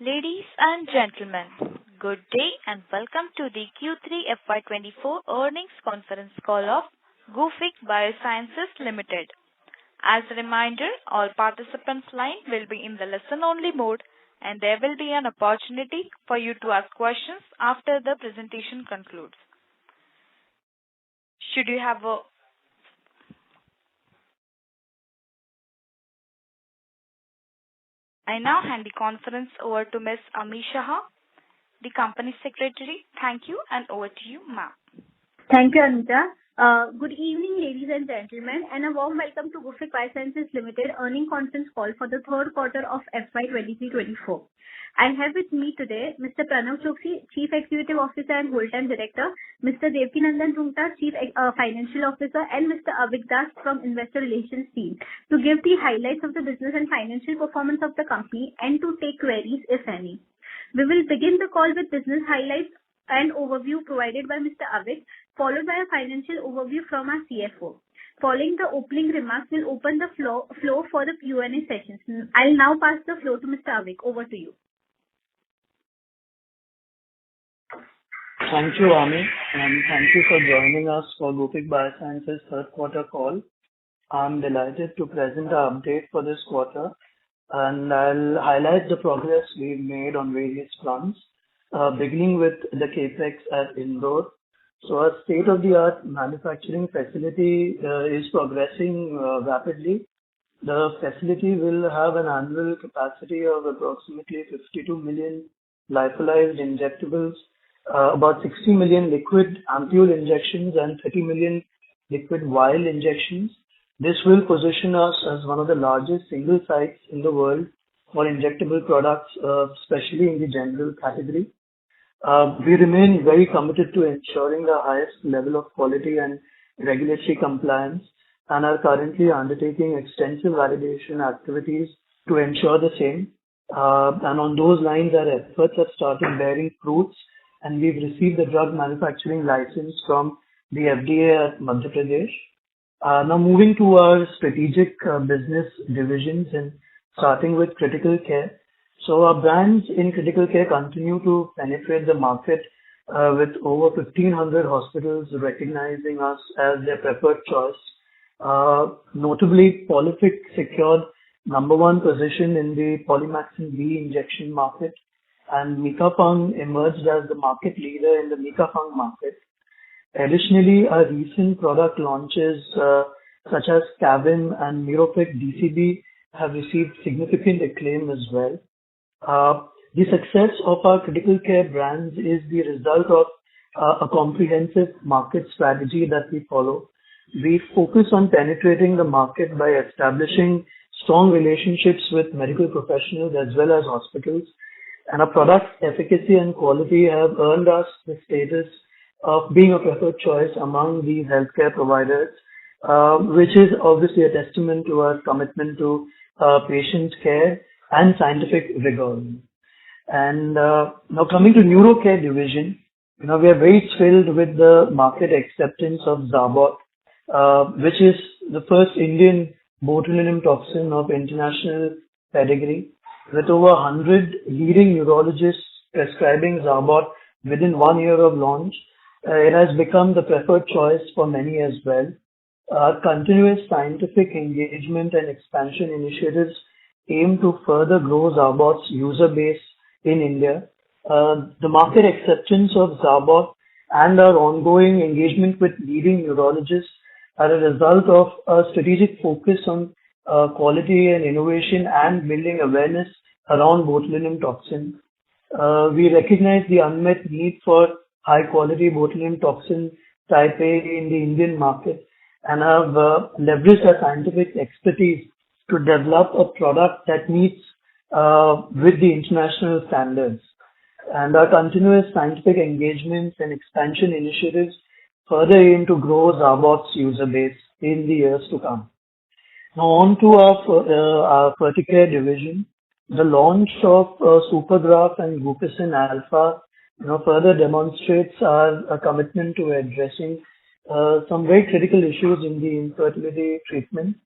Ladies and gentlemen, good day and welcome to the Q3 FY'24 earnings conference call of Gufic Biosciences Ltd. As a reminder, all participants' line will be in the listen-only mode, and there will be an opportunity for you to ask questions after the presentation concludes. Should you have a I now hand the conference over to Ms. Ami Shah, the Company Secretary. Thank you, and over to you, ma'am. Thank you, Anita. Good evening, ladies and gentlemen, and a warm welcome to Gufic Biosciences Ltd. earnings conference call for the third quarter of FY'23-24. I have with me today Mr. Pranav Choksi, Chief Executive Officer and Whole-Time Director, Mr. Devkinandan Roonghta, Chief Financial Officer, and Mr. Avik Das from Investor Relations team to give the highlights of the business and financial performance of the company and to take queries, if any. We will begin the call with business highlights and overview provided by Mr. Avik, followed by a financial overview from our CFO. Following the opening remarks, we'll open the floor for the Q&A sessions. I'll now pass the floor to Mr. Avik. Over to you. Thank you, Ami, and thank you for joining us for Gufic Biosciences third quarter call. I'm delighted to present our update for this quarter, and I'll highlight the progress we've made on various fronts, beginning with the CAPEX at Indore. So our state-of-the-art manufacturing facility is progressing rapidly. The facility will have an annual capacity of approximately 52 million lyophilized injectables, about 60 million liquid ampule injections and 30 million liquid vial injections. This will position us as one of the largest single sites in the world for injectable products, especially in the general category. We remain very committed to ensuring the highest level of quality and regulatory compliance and are currently undertaking extensive validation activities to ensure the same. And on those lines, our efforts have started bearing fruits, and we've received the drug manufacturing license from the FDA at Madhya Pradesh. Now moving to our strategic business divisions and starting with critical care. So our brands in critical care continue to penetrate the market with over 1,500 hospitals recognizing us as their preferred choice. Notably, Polific secured number one position in the Polymaxin B injection market, and Micafung emerged as the market leader in the Micafung market. Additionally, our recent product launches such as Cavim and Miropic DCB have received significant acclaim as well. The success of our critical care brands is the result of a comprehensive market strategy that we follow. We focus on penetrating the market by establishing strong relationships with medical professionals as well as hospitals, and our product's efficacy and quality have earned us the status of being a preferred choice among these healthcare providers, which is obviously a testament to our commitment to patient care and scientific rigor. And now coming to neurocare division, we are very thrilled with the market acceptance of Zarbot, which is the first Indian botulinum toxin of international pedigree. With over 100 leading neurologists prescribing Zarbot within 1 year of launch, it has become the preferred choice for many as well. Our continuous scientific engagement and expansion initiatives aim to further grow Zarbot's user base in India. The market acceptance of Zarbot and our ongoing engagement with leading neurologists are a result of a strategic focus on quality and innovation and building awareness around botulinum toxin. We recognize the unmet need for high quality botulinum toxin type A in the Indian market and have leveraged our scientific expertise to develop a product that meets with the international standards. And our continuous scientific engagements and expansion initiatives further aim to grow Zarbot's user base in the years to come. Now on to our Ferticare division. The launch of Supergraph and Glucosin Alpha further demonstrates our commitment to addressing some very critical issues in the infertility treatment.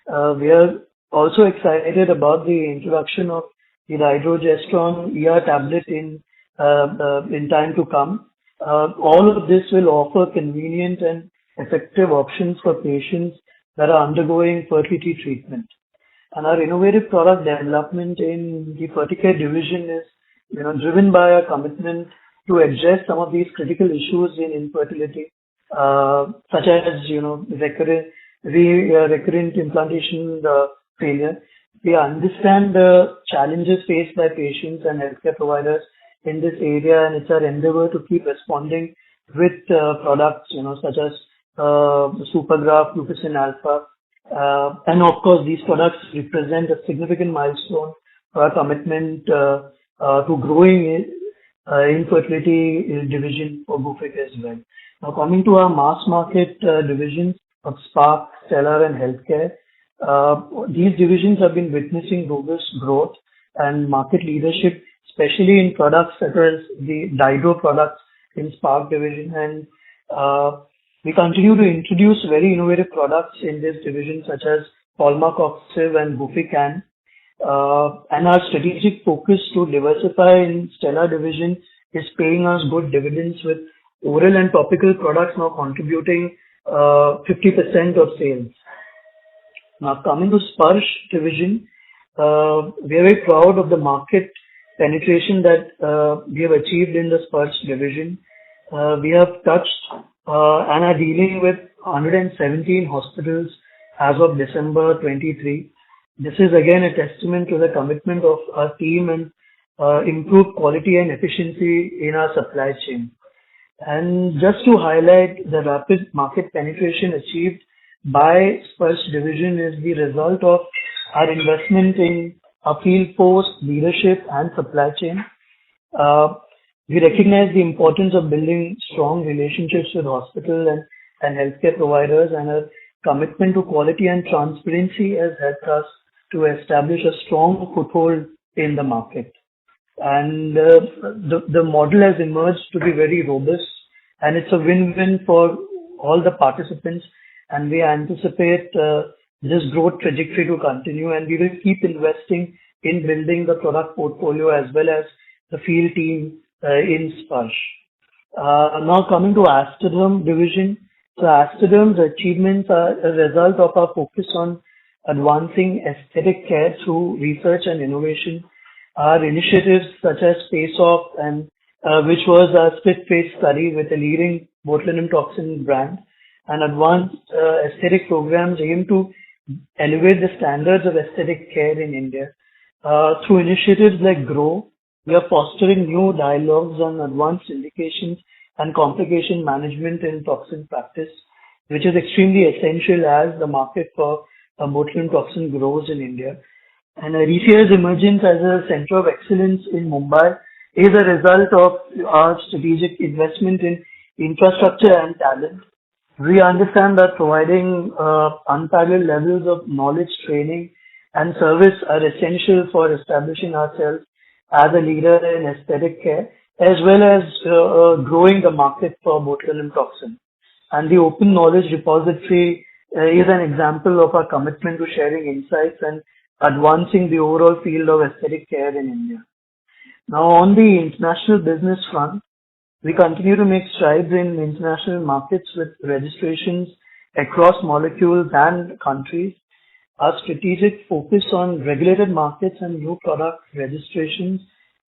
We are also excited about the introduction of the dydrogesterone ER tablet in time to come. All of this will offer convenient and effective options for patients that are undergoing fertility treatment. And our innovative product development in the Ferticare division is, driven by our commitment to address some of these critical issues in infertility, such as, recurrent implantation failure. We understand the challenges faced by patients and healthcare providers in this area, and it's our endeavor to keep responding with products, such as Supergraph, Glucosin Alpha, and of course, these products represent a significant milestone for our commitment to growing infertility division for Gufic as well. Now, coming to our mass market divisions of Spark, Stellar, and Healthcare, these divisions have been witnessing robust growth and market leadership, especially in products such as the Dydro products in Spark division, and we continue to introduce very innovative products in this division such as Polmacoxib and Gufican. And our strategic focus to diversify in Stellar division is paying us good dividends, with oral and topical products now contributing 50% of sales. Now, coming to Sparsh division, we are very proud of the market penetration that we have achieved in the Sparsh division. We have touched and are dealing with 117 hospitals as of December 23. This is again a testament to the commitment of our team and improved quality and efficiency in our supply chain. And just to highlight, the rapid market penetration achieved by Sparsh division is the result of our investment in our field force, leadership, and supply chain. We recognize the importance of building strong relationships with hospital and healthcare providers, and our commitment to quality and transparency has helped us to establish a strong foothold in the market. And the model has emerged to be very robust, and it's a win-win for all the participants, and we anticipate this growth trajectory to continue, and we will keep investing in building the product portfolio as well as the field team in Sparsh. Now coming to Aesthaderm division. So Aesthaderm's achievements are a result of our focus on advancing aesthetic care through research and innovation. Our initiatives such as Face Off, and which was a split face study with a leading botulinum toxin brand, and advanced aesthetic programs aim to elevate the standards of aesthetic care in India. Through initiatives like GROW, we are fostering new dialogues on advanced indications and complication management in toxin practice, which is extremely essential as the market for botulinum toxin grows in India. And ECI's emergence as a center of excellence in Mumbai is a result of our strategic investment in infrastructure and talent. We understand that providing unparalleled levels of knowledge, training, and service are essential for establishing ourselves as a leader in aesthetic care, as well as growing the market for botulinum toxin. And the Open Knowledge Repository is an example of our commitment to sharing insights and advancing the overall field of aesthetic care in India. Now, on the international business front, we continue to make strides in international markets with registrations across molecules and countries. Our strategic focus on regulated markets and new product registrations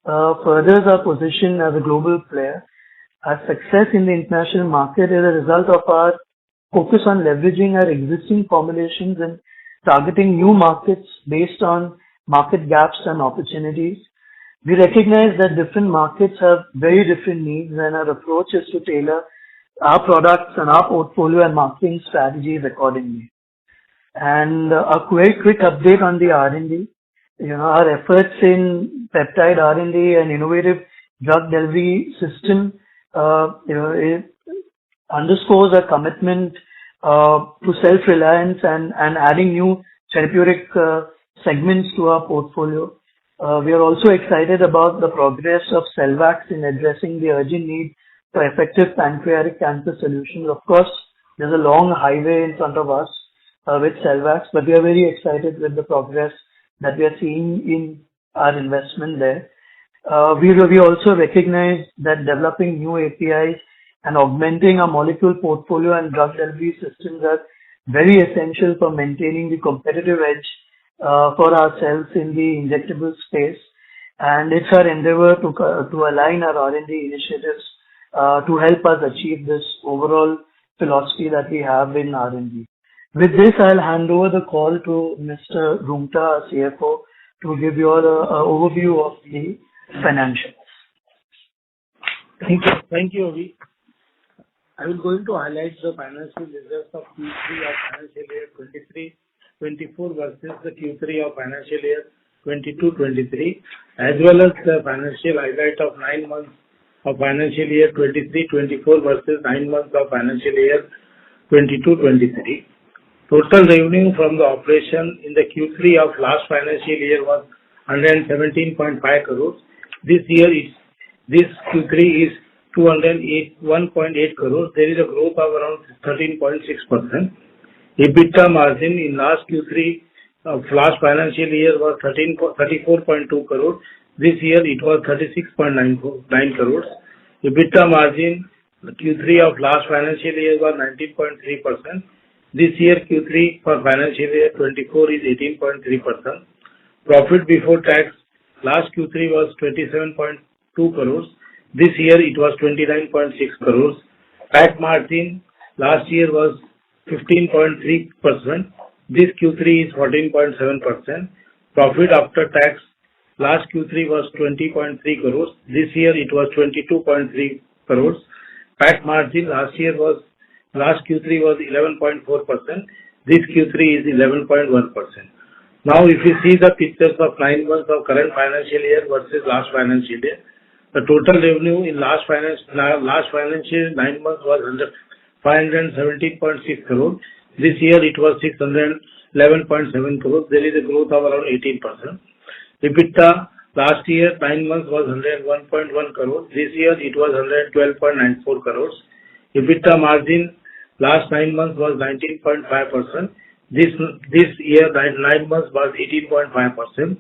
furthers our position as a global player. Our success in the international market is a result of our focus on leveraging our existing formulations and targeting new markets based on market gaps and opportunities. We recognize that different markets have very different needs, and our approach is to tailor our products and our portfolio and marketing strategies accordingly. And a quick update on the R&D. Our efforts in peptide R&D and innovative drug delivery system, it underscores our commitment to self-reliance and adding new therapeutic segments to our portfolio. We are also excited about the progress of Selvax in addressing the urgent need for effective pancreatic cancer solutions. Of course, there's a long highway in front of us with Selvax, but we are very excited with the progress that we are seeing in our investment there. We also recognize that developing new APIs and augmenting our molecule portfolio and drug delivery systems are very essential for maintaining the competitive edge for ourselves in the injectable space. And it's our endeavor to align our R&D initiatives to help us achieve this overall philosophy that we have in R&D. With this, I'll hand over the call to Mr. Roonghta, our CFO, to give you all an overview of the financials. Thank you, Avi. I will going to highlight the financial results of Q3 of financial year 23-24 versus the Q3 of financial year 22-23, as well as the financial highlight of 9 months of financial year 23-24 versus 9 months of financial year 22-23. Total revenue from the operation in the Q3 of last financial year was 117.5 crores. This Q3 is 201.8 crores. There is a growth of around 13.6%. EBITDA margin in last Q3 of last financial year was 34.2 crores. This year it was 36.9 crores. EBITDA margin Q3 of last financial year was 19.3%. This year Q3 for financial year 24 is 18.3%. Profit before tax last Q3 was 27.2 crores. This year it was 29.6 crores. PAT margin last year was 15.3%. This Q3 is 14.7%. Profit after tax last Q3 was 20.3 crores. This year it was 22.3 crores. PAT margin last Q3 was 11.4%. This Q3 is 11.1%. Now, if you see the pictures of 9 months of current financial year versus last financial year, the total revenue in last financial 9 months was 517.6 crores. This year it was 611.7 crores. There is a growth of around 18%. EBITDA last year 9 months was 101.1 crores. This year it was 112.94 crores. EBITDA margin last 9 months was 19.5%. This year 9 months was 18.5%.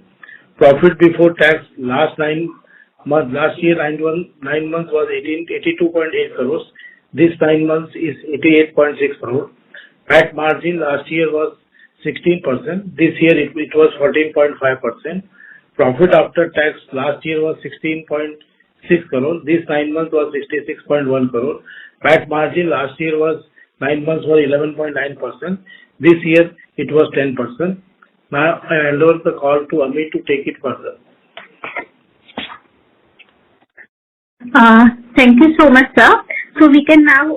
Profit before tax last year 9 months was 82.8 crores. This 9 months is 88.6 crores. PAT margin last year was 16%. This year it was 14.5%. Profit after tax last year was 16.6 crores. This 9 months was 66.1 crores. PAT margin last year was 9 months was 11.9%. This year it was 10%. Now I hand over the call to Amit to take it further. Thank you so much, sir. So we can now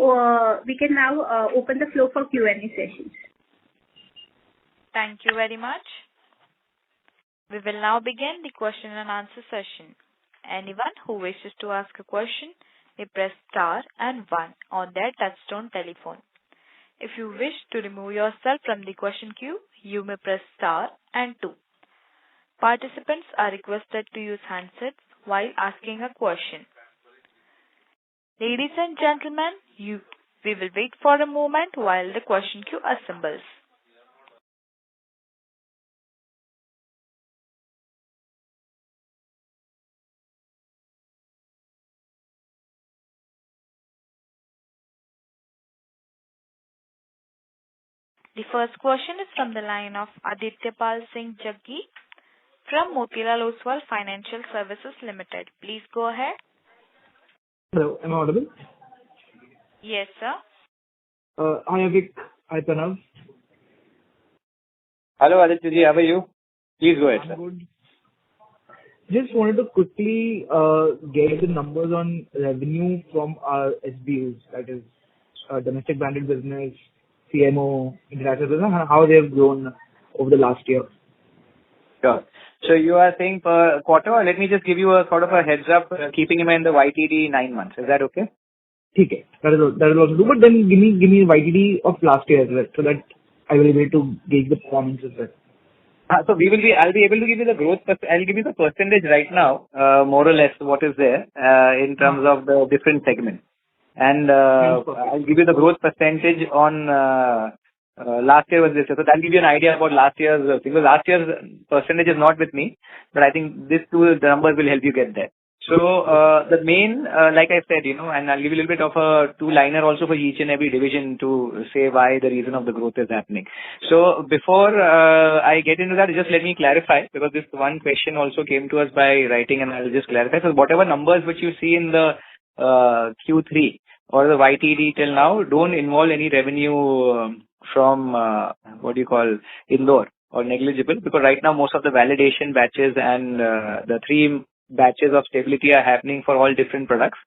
open the floor for Q&A sessions. Thank you very much. We will now begin the question and answer session. Anyone who wishes to ask a question may press star and 1 on their touchtone telephone. If you wish to remove yourself from the question queue, you may press star and 2. Participants are requested to use handsets while asking a question. Ladies and gentlemen, we will wait for a moment while the question queue assembles. The first question is from the line of Adityapal Singh Jaggi from Motilal Oswal Financial Services Limited. Please go ahead. Hello, am I audible? Yes, sir. Hi, Avik. Hi, Pranav. Hello, Aditya. How are you? Please go ahead, sir. I'm good. Just wanted to quickly get the numbers on revenue from our SBUs, that is domestic branded business, CMO, international business, and how they have grown over the last year. Sure. So you are saying per quarter, or let me just give you a sort of a heads up, keeping in mind the YTD 9 months. Is that okay? Okay. That will also do. But then give me YTD of last year as well, so that I will be able to gauge the performance as well. So I'll be able to give you the growth. I'll give you the percentage right now, more or less what is there in terms of the different segments. And I'll give you the growth percentage on last year was this year. So that'll give you an idea about last year's because last year's percentage is not with me, but I think these two the numbers will help you get there. So the main, like I said, and I'll give you a little bit of a two-liner also for each and every division to say why the reason of the growth is happening. So before I get into that, just let me clarify, because this one question also came to us by writing, and I'll just clarify. So whatever numbers which you see in the Q3 or the YTD till now don't involve any revenue from Indore or negligible, because right now most of the validation batches and the 3 batches of stability are happening for all different products.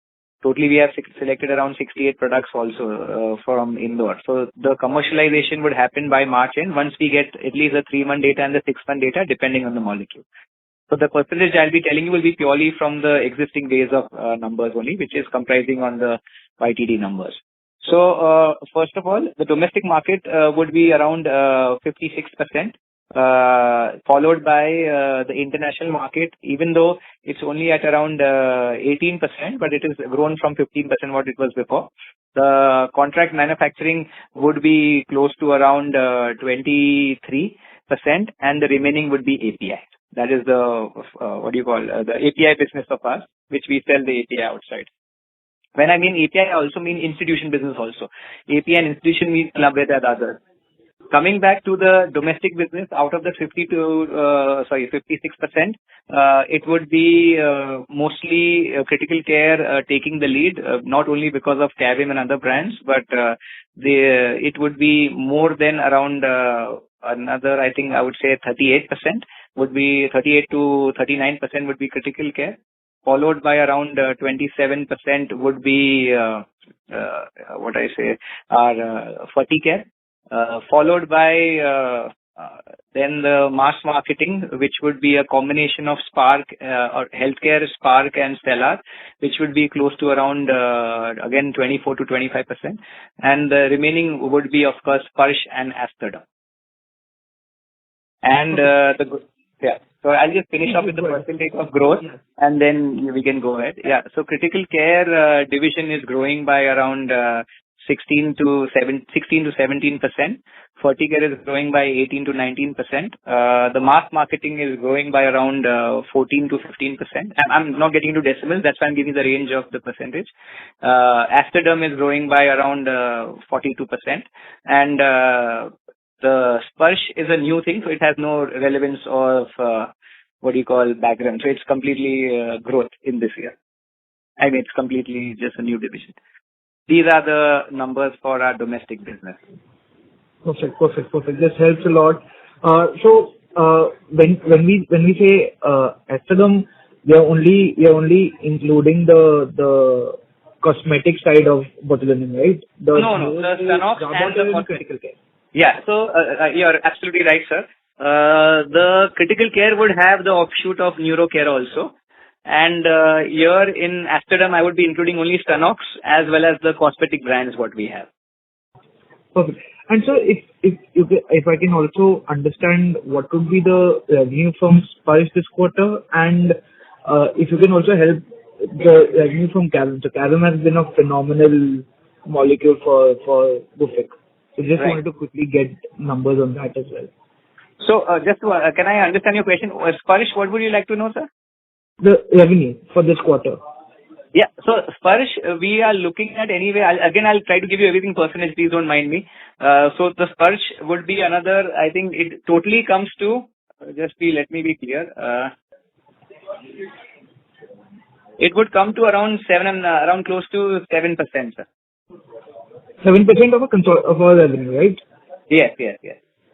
Totally, we have selected around 68 products also from Indore. So the commercialization would happen by March end once we get at least the 3-month data and the 6-month data, depending on the molecule. So the percentage I'll be telling you will be purely from the existing base of numbers only, which is comprising on the YTD numbers. So first of all, the domestic market would be around 56%. Followed by the international market, even though it's only at around 18%, but it has grown from 15% what it was before. The contract manufacturing would be close to around 23%, and the remaining would be API. That is the the API business of us, which we sell the API outside. When I mean API, I also mean institution business also. API and institution means club with others. Coming back to the domestic business, out of the 56%, it would be mostly critical care taking the lead, not only because of Cavim and other brands, but it would be more than around another, I think I would say 38% would be 38 to 39% would be critical care, followed by around 27% would be our fertility care. Followed by then the mass marketing, which would be a combination of Spark or Healthcare, Spark and Stellar, which would be close to around again 24 to 25%, and the remaining would be of course Sparsh and Asterderm. And so I'll just finish up with the percentage of growth, and then we can go ahead. So critical care division is growing by around 16 to 17%. Ferticare is growing by 18 to 19%. The mass marketing is growing by around 14 to 15%. I'm not getting into decimals, that's why I'm giving the range of the percentage. Asterderm is growing by around 42%. And the Sparsh is a new thing, so it has no relevance of background. So it's completely growth in this year. I mean, it's completely just a new division. These are the numbers for our domestic business. Perfect. This helps a lot. So when we say Asterderm, we are only including the cosmetic side of botulinum, right? No, the Stanox and the critical care. Yeah, so you're absolutely right, sir. The critical care would have the offshoot of neuro care also. And here in Asterderm, I would be including only Stanox as well as the cosmetic brands what we have. Perfect. And so if I can also understand what would be the revenue from Sparsh this quarter, and if you can also help the revenue from Cavim. So Cavim has been a phenomenal molecule for Gufic. So just wanted to quickly get numbers on that as well. So can I understand your question? Sparsh, what would you like to know, sir? The revenue for this quarter. Yeah, so Sparsh, we are looking at anyway. I'll try to give you everything percentage, please don't mind me. So the Sparsh would be another, I think it totally comes to, let me be clear. It would come to around close to 7%, sir. 7% of our revenue, right? Yes.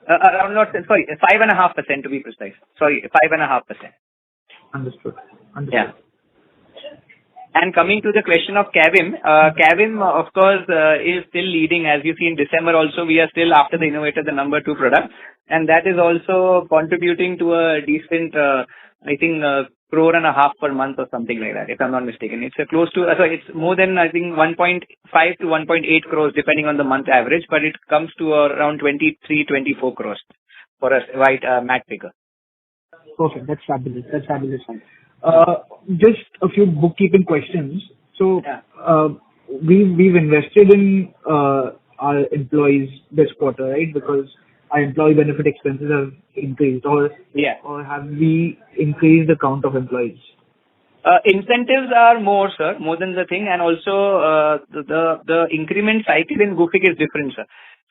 Around 5.5% to be precise. 5.5%. Understood. Yeah. And coming to the question of Cavim, Cavim, of course, is still leading. As you see in December also, we are still after the innovator, the number 2 product. And that is also contributing to a decent, I think, 1.5 crore per month or something like that, if I'm not mistaken. It's it's more than, I think, 1.5 to 1.8 crores, depending on the month average, but it comes to around 23-24 crores for a MAT figure. Perfect. That's fabulous. Just a few bookkeeping questions. So, we've invested in our employees this quarter, right? Because our employee benefit expenses have increased, or have we increased the count of employees? Incentives are more, sir, more than the thing, and also the increment cycle in Gufic is different, sir.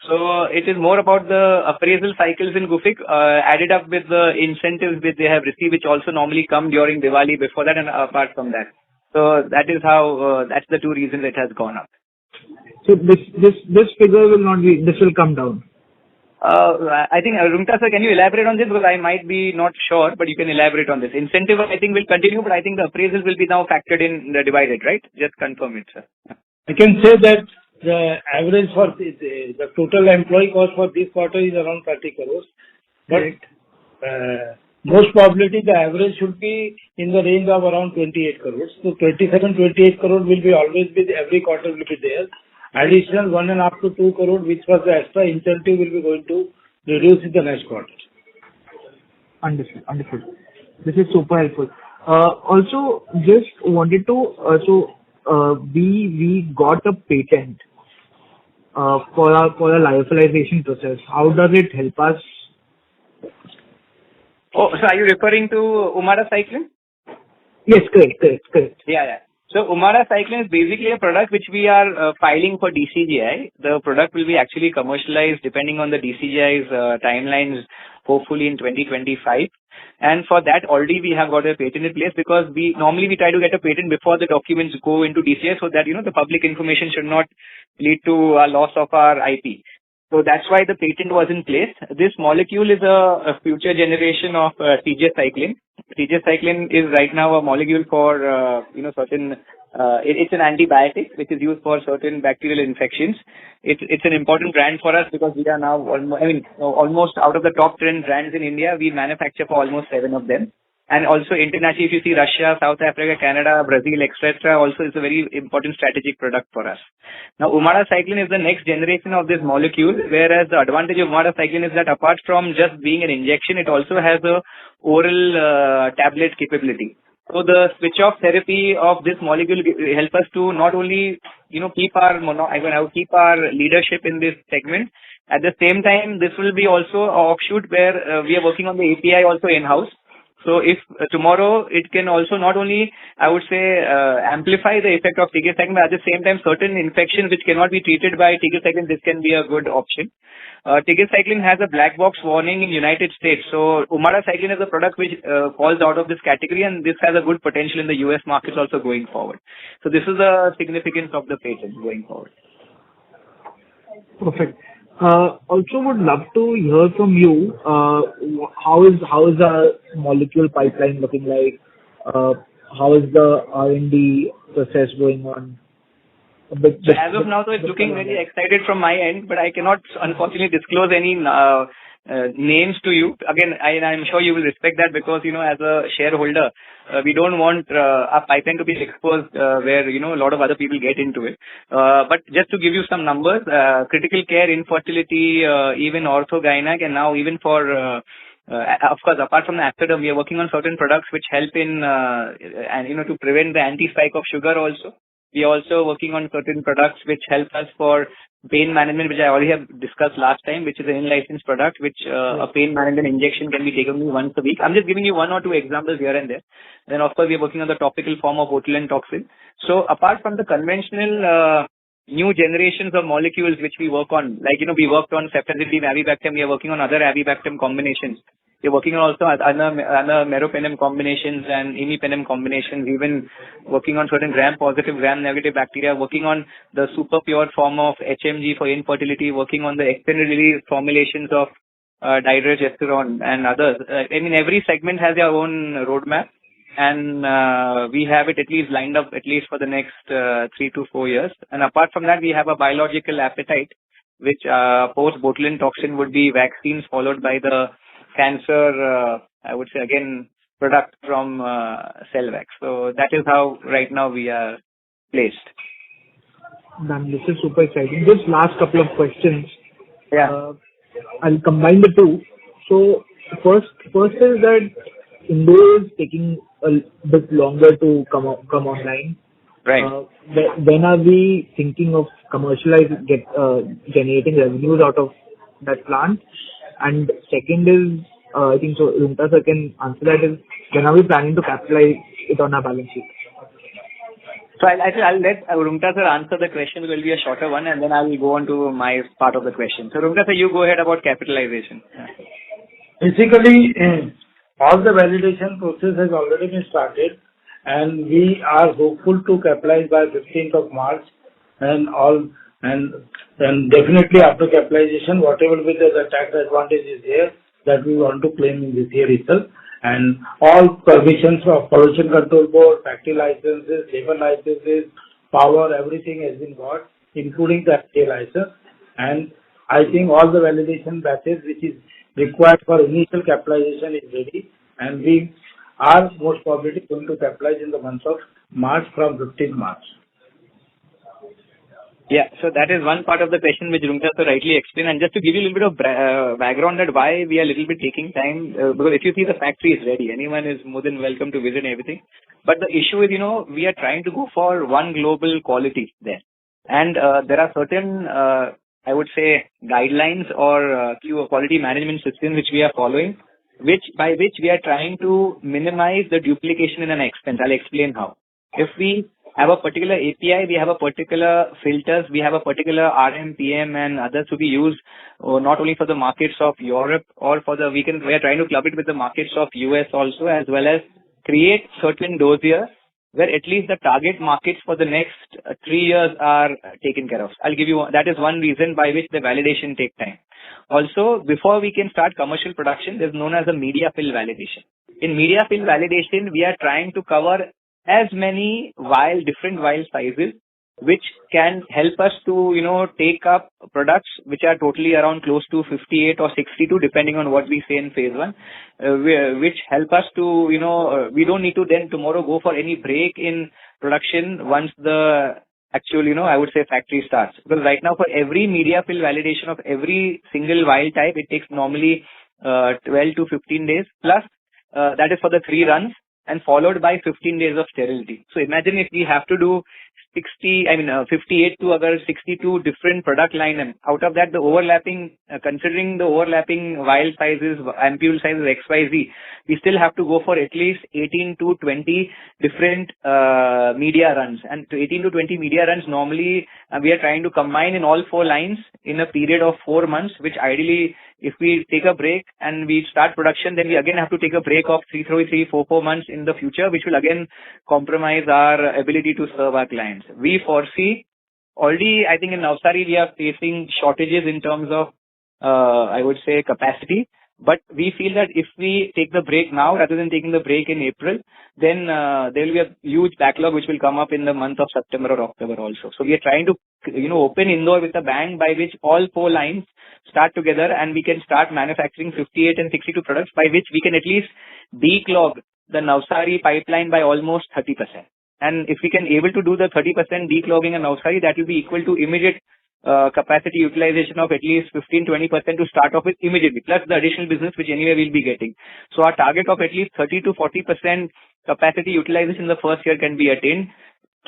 So it is more about the appraisal cycles in Gufic added up with the incentives which they have received, which also normally come during Diwali before that and apart from that. So that is how that's the two reasons it has gone up. So this figure will not be. This will come down. I think, Rumta sir, can you elaborate on this? Because I might be not sure, but you can elaborate on this. Incentive, I think, will continue, but I think the appraisal will be now factored in, divided, right? Just confirm it, sir. I can say that the average for the total employee cost for this quarter is around 30 crores. But most probably the average should be in the range of around 28 crores. So 27-28 crores will be always be, every quarter will be there. Additional 1.5 to 2 crore, which was the extra incentive, will be going to reduce in the next quarter. Understood. This is super helpful. Also, just wanted to, we got a patent for our lyophilization process. How does it help us? Oh, so are you referring to Umara Cyclin? Yes, correct. Yeah. So Umara Cyclin is basically a product which we are filing for DCGI. The product will be actually commercialized depending on the DCGI's timelines, hopefully in 2025. And for that already we have got a patent in place, because we try to get a patent before the documents go into DCGI, so that the public information should not lead to a loss of our IP. So that's why the patent was in place. This molecule is a future generation of tigecycline. Tigecycline is right now a molecule for certain. It's an antibiotic which is used for certain bacterial infections. It's an important brand for us because we are now almost out of the top 10 brands in India. We manufacture for almost 7 of them. And also internationally, if you see Russia, South Africa, Canada, Brazil, etc., also is a very important strategic product for us. Now, Umara Cyclin is the next generation of this molecule, whereas the advantage of Umara Cyclin is that apart from just being an injection, it also has a oral tablet capability. So the switch-off therapy of this molecule help us to not only keep our leadership in this segment. At the same time, this will be also an offshoot where we are working on the API also in-house. So if tomorrow it can also not only, I would say, amplify the effect of tigecycline, but at the same time certain infections which cannot be treated by tigecycline, this can be a good option. Tigecycline has a black box warning in United States. So Umara Cyclin is a product which falls out of this category, and this has a good potential in the US markets also going forward. So this is the significance of the patent going forward. Perfect. Also would love to hear from you, how is our molecule pipeline looking like? How is the R&D process going on? So as of now, it's looking very excited from my end, but I cannot unfortunately disclose any names to you. Again, I'm sure you will respect that, because as a shareholder, we don't want our pipeline to be exposed where a lot of other people get into it. But just to give you some numbers, critical care, infertility, even ortho-gynac, and now even for of course, apart from the Afterdome, we are working on certain products which help in to prevent the anti-spike of sugar also. We are also working on certain products which help us for pain management, which I already have discussed last time, which is an in-licensed product, which a pain management injection can be taken only once a week. I'm just giving you 1 or 2 examples here and there. Then, of course, we are working on the topical form of botulinum toxin. So, apart from the conventional new generations of molecules which we work on, like, we worked on ceftazidime, avibactam, we are working on other avibactam combinations. We're working on also other meropenem combinations and imipenem combinations, even working on certain gram-positive, gram-negative bacteria, working on the super pure form of HMG for infertility, working on the extended release formulations of dihydrogesterone and others. Every segment has their own roadmap, and we have it at least lined up at least for the next 3 to 4 years. And apart from that, we have a biological appetite, which post-botulinum toxin would be vaccines, followed by the cancer, I would say again, product from Cellvax. So that is how right now we are placed. Done. This is super exciting. Just last couple of questions. Yeah. I'll combine the two. So first is that Indore is taking a bit longer to come online. Right. When are we thinking of generating revenues out of that plant? And second is, I think so Roonghta sir can answer that, is when are we planning to capitalize it on our balance sheet? So I'll let Roonghta sir answer the question. It will be a shorter one, and then I will go on to my part of the question. So Roonghta sir, you go ahead about capitalization. Basically, all the validation process has already been started, and we are hopeful to capitalize by 15th of March, and definitely after capitalization, whatever will be the tax advantage is there that we want to claim in this year itself, and all permissions of Pollution Control Board, factory licenses, labor licenses, power, everything has been got, including the FDA license, and I think all the validation batches which is required for initial capitalization is ready, and we are most probably going to capitalize in the month of March from 15th March. Yeah, so that is one part of the question which Roonghta sir rightly explained. And just to give you a little bit of background that why we are a little bit taking time, because if you see the factory is ready, anyone is more than welcome to visit everything. But the issue is, we are trying to go for one global quality there. And there are certain, I would say, guidelines or quality management systems which we are following, by which we are trying to minimize the duplication in an expense. I'll explain how. If we have a particular API, we have a particular filters, we have a particular RM, PM and others to be used not only for the markets of Europe or we are trying to club it with the markets of US also, as well as create certain dossiers where at least the target markets for the next 3 years are taken care of. That is one reason by which the validation take time. Also, before we can start commercial production, there's known as a media fill validation. In media fill validation, we are trying to cover as many different vial sizes, which can help us to, take up products which are totally around close to 58 or 62, depending on what we say in phase 1, which help us to, we don't need to then tomorrow go for any break in production once the actual, I would say factory starts. Because right now for every media fill validation of every single vial type, it takes normally 12 to 15 days plus, that is for the 3 runs, and followed by 15 days of sterility. So imagine if we have to do 58 to 62 different product line, and out of that considering the overlapping vial sizes, ampule sizes XYZ, we still have to go for at least 18 to 20 different media runs. And to 18 to 20 media runs, normally we are trying to combine in all 4 lines in a period of 4 months, which ideally, if we take a break and we start production, then we again have to take a break of 4 months in the future, which will again compromise our ability to serve our clients. We foresee already, I think in Navsari, we are facing shortages in terms of, I would say, capacity. But we feel that if we take the break now rather than taking the break in April, then there will be a huge backlog which will come up in the month of September or October also. So we are trying to, open Indore with a bang by which all 4 lines start together and we can start manufacturing 58 and 62 products, by which we can at least declog the Navsari pipeline by almost 30%. And if we can able to do the 30% declogging in Navsari, that will be equal to immediate capacity utilization of at least 15-20% to start off with immediately, plus the additional business which anyway we'll be getting. So our target of at least 30 to 40% capacity utilization in the first year can be attained,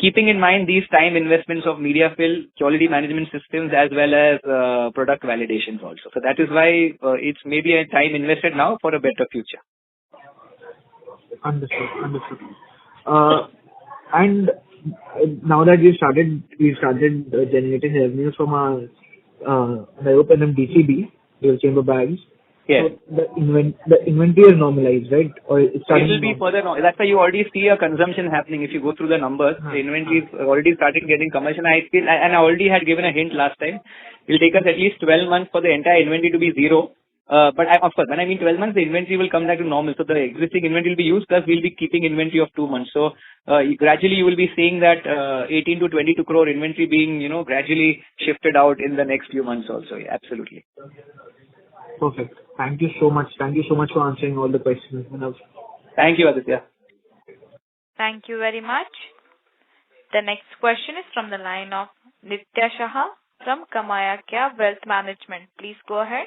keeping in mind these time investments of media fill, quality management systems, as well as product validations also. So that is why it's maybe a time invested now for a better future. Understood. And now that we've started generating revenues from our European DCB, dual chamber bags. Yes. So the inventory is normalized, right? Or it's starting. It will be further. That's why you already see a consumption happening. If you go through the numbers, the inventory is already started getting commercial. I already had given a hint last time. It will take us at least 12 months for the entire inventory to be zero. But of course, when I mean 12 months, the inventory will come back to normal. So the existing inventory will be used, plus we'll be keeping inventory of 2 months. So gradually you will be seeing that 18 to 22 crore inventory being, gradually shifted out in the next few months also. Yeah, absolutely. Perfect. Thank you so much. Thank you so much for answering all the questions. Thank you, Aditya. Thank you very much. The next question is from the line of Nitya Shah from Kamayakya Wealth Management. Please go ahead.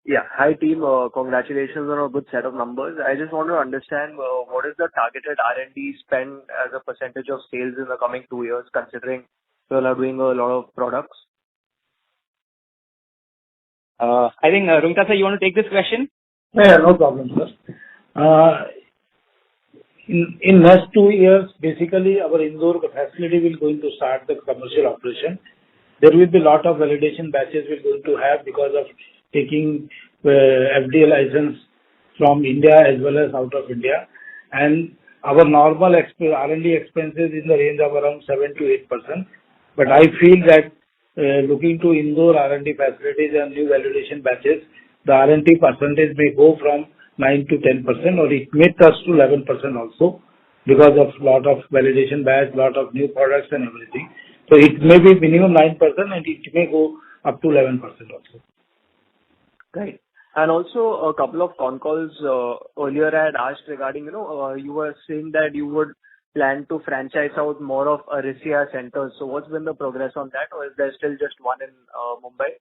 Yeah. Hi, team. Congratulations on a good set of numbers. I just want to understand what is the targeted R&D spend as a percentage of sales in the coming 2 years, considering you all are doing a lot of products? I think, Roonghta sir, you want to take this question? Yeah, no problem, sir. In next 2 years, basically, our Indore facility will going to start the commercial operation. There will be a lot of validation batches we're going to have because of taking FDA license from India as well as out of India. And our normal R&D expenses in the range of around 7 to 8%. But I feel that looking to Indore R&D facilities and new validation batches, the R&D percentage may go from 9 to 10%, or it may touch to 11% also because of lot of validation batch, lot of new products and everything. So it may be minimum 9% and it may go up to 11% also. Right. And also a couple of con calls earlier I had asked regarding, you were saying that you would plan to franchise out more of Arisia centers. So what's been the progress on that, or is there still just one in Mumbai?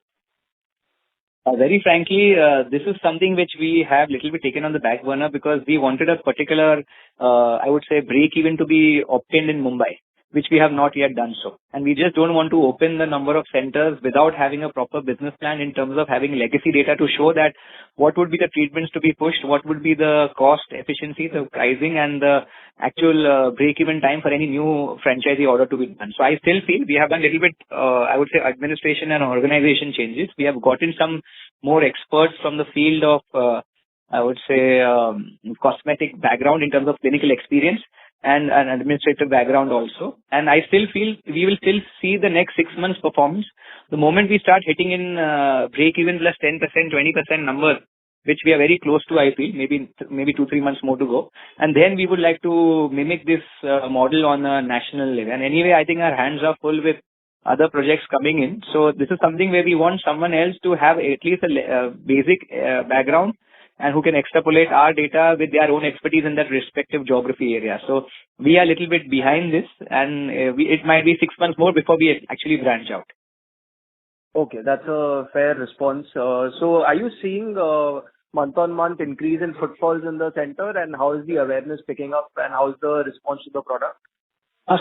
Very frankly, this is something which we have little bit taken on the back burner because we wanted a particular, I would say, break even to be obtained in Mumbai, which we have not yet done so. And we just don't want to open the number of centers without having a proper business plan in terms of having legacy data to show that what would be the treatments to be pushed, what would be the cost efficiency, the pricing, and the actual break-even time for any new franchisee order to be done. So I still feel we have done a little bit, I would say, administration and organization changes. We have gotten some more experts from the field of, I would say, cosmetic background in terms of clinical experience and an administrative background also. And I still feel we will still see the next 6 months performance. The moment we start hitting in break-even plus 10%, 20% number, which we are very close to, I feel, maybe 2-3 months more to go. And then we would like to mimic this model on a national level. And anyway, I think our hands are full with other projects coming in. So this is something where we want someone else to have at least a basic background and who can extrapolate our data with their own expertise in that respective geography area. So we are a little bit behind this, and it might be 6 months more before we actually branch out. Okay, that's a fair response. So are you seeing month-on-month increase in footfalls in the center, and how is the awareness picking up, and how is the response to the product?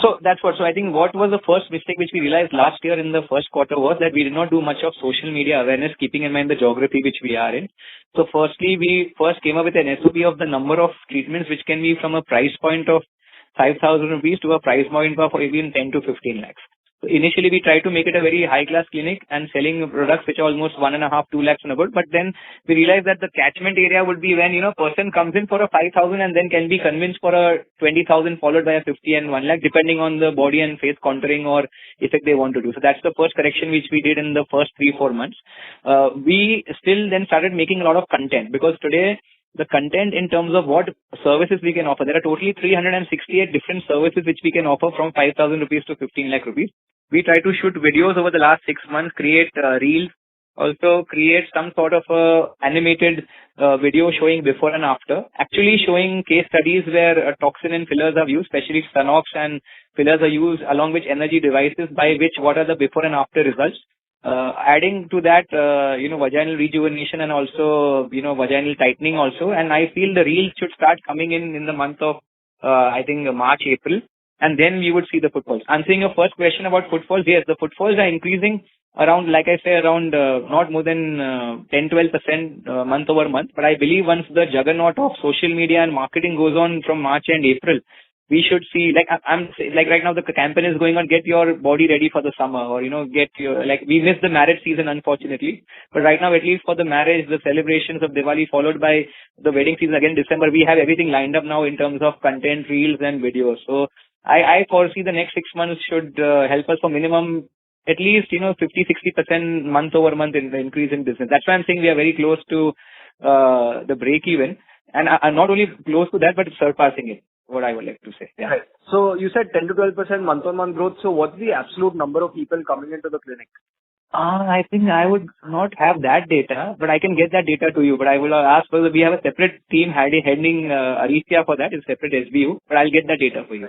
So that's what. So I think what was the first mistake which we realized last year in the first quarter was that we did not do much of social media awareness, keeping in mind the geography which we are in. So firstly, we first came up with an SOP of the number of treatments which can be from a price point of 5,000 rupees to a price point of even 10 to 15 lakhs. So initially, we tried to make it a very high-class clinic and selling products which are almost 1.5, 2 lakhs and above. But then we realized that the catchment area would be when, person comes in for a 5,000 and then can be convinced for a 20,000 followed by a 50 and 1 lakh, depending on the body and face contouring or effect they want to do. So that's the first correction which we did in the first 3-4 months. We still then started making a lot of content because today, the content in terms of what services we can offer. There are totally 368 different services which we can offer from 5,000 rupees to 15 lakh rupees. We try to shoot videos over the last 6 months, create reels, also create some sort of animated video showing before and after, actually showing case studies where toxin and fillers are used, especially Stanox and fillers are used along with energy devices by which what are the before and after results. Adding to that, vaginal rejuvenation and also, vaginal tightening also. And I feel the reels should start coming in the month of, I think, March, April. And then we would see the footfalls. Answering your first question about footfalls, yes, the footfalls are increasing around, like I say, around not more than 10-12% month over month. But I believe once the juggernaut of social media and marketing goes on from March and April, we should see, like right now the campaign is going on, get your body ready for the summer, or, get your, we missed the marriage season, unfortunately. But right now, at least for the marriage, the celebrations of Diwali followed by the wedding season again, December, we have everything lined up now in terms of content, reels and videos. So I foresee the next 6 months should help us for minimum, at least, 50-60% month over month in the increase in business. That's why I'm saying we are very close to the break even. And I'm not only close to that, but surpassing it. What I would like to say. Yeah. Right. So you said 10 to 12% month-on-month growth. So what's the absolute number of people coming into the clinic? I think I would not have that data, but I can get that data to you. But I will ask whether we have a separate team heading Arisia for that, it's separate SBU, but I'll get that data for you.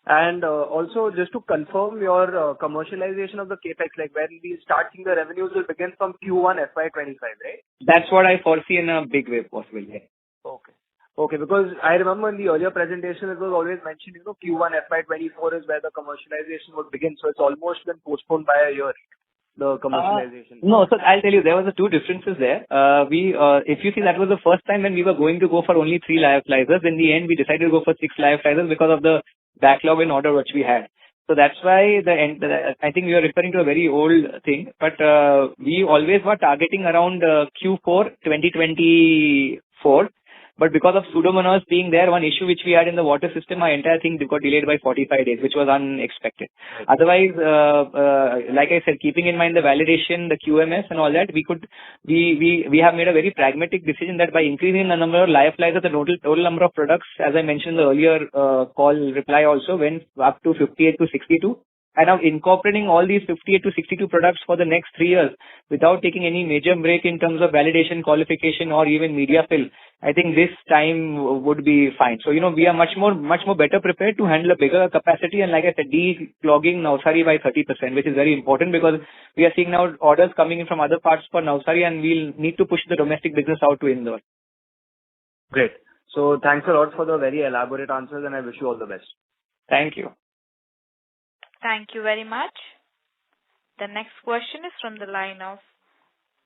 And also, just to confirm your commercialization of the capex, like when we start seeing the revenues will begin from Q1 FY'25, right? That's what I foresee in a big way possible. Yeah. Okay. Okay, because I remember in the earlier presentation, it was always mentioned, Q1 FY'24 is where the commercialization would begin. So it's almost been postponed by a year, the commercialization. No, so I'll tell you, there was two differences there. If you see, that was the first time when we were going to go for only 3 lyophilizers. In the end, we decided to go for 6 lyophilizers because of the backlog in order which we had. So that's why I think we are referring to a very old thing, but we always were targeting around Q4 2024. But because of Pseudomonas being there, one issue which we had in the water system, our entire thing got delayed by 45 days, which was unexpected. Otherwise, like I said, keeping in mind the validation, the QMS and all that, we have made a very pragmatic decision that by increasing the number of lyophilizers, the total number of products, as I mentioned in the earlier call reply also, went up to 58 to 62. And now incorporating all these 58 to 62 products for the next 3 years without taking any major break in terms of validation, qualification or even media fill, I think this time would be fine. So, we are much more better prepared to handle a bigger capacity, and like I said, declogging Navsari by 30%, which is very important because we are seeing now orders coming in from other parts for Navsari, and we'll need to push the domestic business out to Indore. Great. So thanks a lot for the very elaborate answers, and I wish you all the best. Thank you. Thank you very much. The next question is from the line of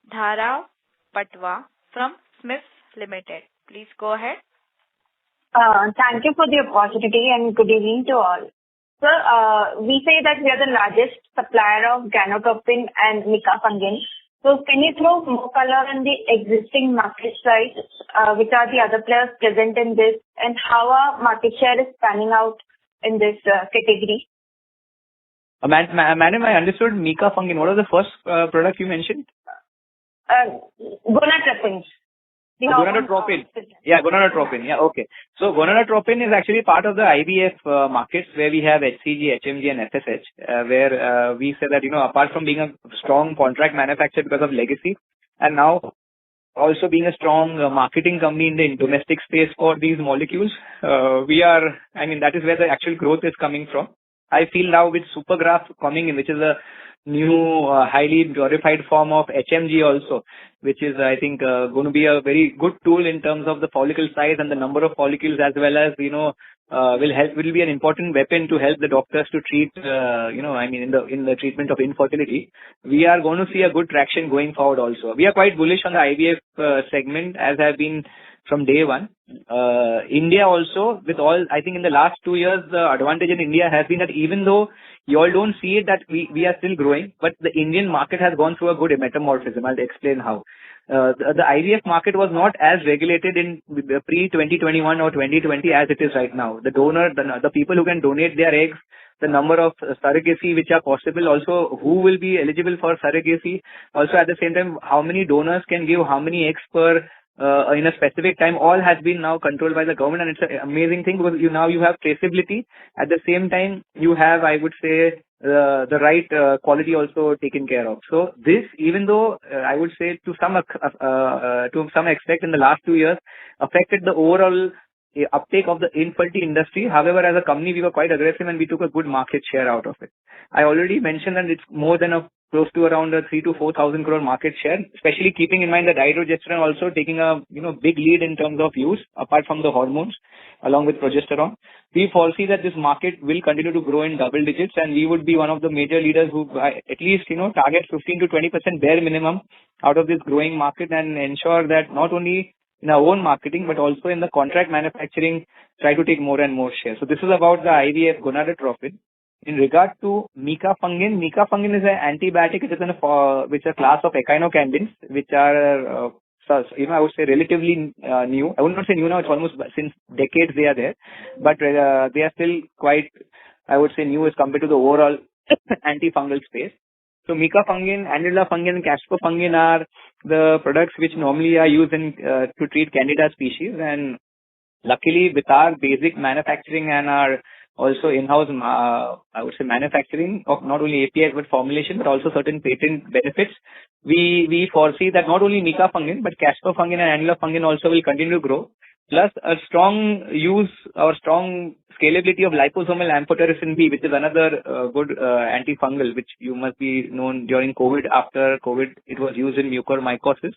Dhara Patwa from Smiths Limited. Please go ahead. Thank you for the opportunity and good evening to all. Sir, we say that we are the largest supplier of Ganotropin and Micafungin. So can you throw more color on the existing market size, which are the other players present in this, and how our market share is panning out in this category? Madam, I understood Micafungin. What was the first product you mentioned? Gonadotropin. Gonadotropin. Yeah, Gonadotropin. Yeah, okay. So Gonadotropin is actually part of the IVF markets where we have HCG, HMG and FSH, where we say that, apart from being a strong contract manufacturer because of legacy, and now also being a strong marketing company in the domestic space for these molecules, that is where the actual growth is coming from. I feel now with Supergraph coming in, which is a new highly glorified form of HMG also, which is, I think, going to be a very good tool in terms of the follicle size and the number of follicles, as well as, will be an important weapon to help the doctors to treat, in the treatment of infertility. We are going to see a good traction going forward also. We are quite bullish on the IVF segment, as have been from day one. India also, with all, I think in the last 2 years, the advantage in India has been that even though you all don't see it, that we are still growing, but the Indian market has gone through a good metamorphism. I'll explain how. The IVF market was not as regulated in pre-2021 or 2020 as it is right now. The people who can donate their eggs, the number of surrogacy which are possible, also who will be eligible for surrogacy, also at the same time how many donors can give how many eggs per in a specific time, all has been now controlled by the government, and it's an amazing thing because you have traceability. At the same time, you have, I would say, the right quality also taken care of. So this, even though I would say to some extent in the last 2 years, affected the overall uptake of the infertility industry. However, as a company, we were quite aggressive and we took a good market share out of it. I already mentioned that it's more than close to around a 3,000 to 4,000 crore market share, especially keeping in mind that dihydrogesterone also taking a big lead in terms of use apart from the hormones along with progesterone. We foresee that this market will continue to grow in double digits, and we would be one of the major leaders who at least target 15 to 20% bare minimum out of this growing market, and ensure that not only in our own marketing but also in the contract manufacturing try to take more and more share. So this is about the IVF Gonadotropin. In regard to Micafungin is an antibiotic. It is which is a class of echinocandins, which are, I would say relatively new. I would not say new now, it's almost since decades they are there. But they are still quite, I would say, new as compared to the overall antifungal space. So Micafungin, Annulafungin, and Caspofungin are the products which normally are used to treat Candida species. And luckily, with our basic manufacturing and our also in-house, I would say, manufacturing of not only APIs but formulation, but also certain patent benefits, we foresee that not only Micafungin but Caspofungin and Annulafungin also will continue to grow. plus a strong use or strong scalability of liposomal amphotericin B, which is another good antifungal, which you must be known during COVID. After COVID, it was used in mucormycosis.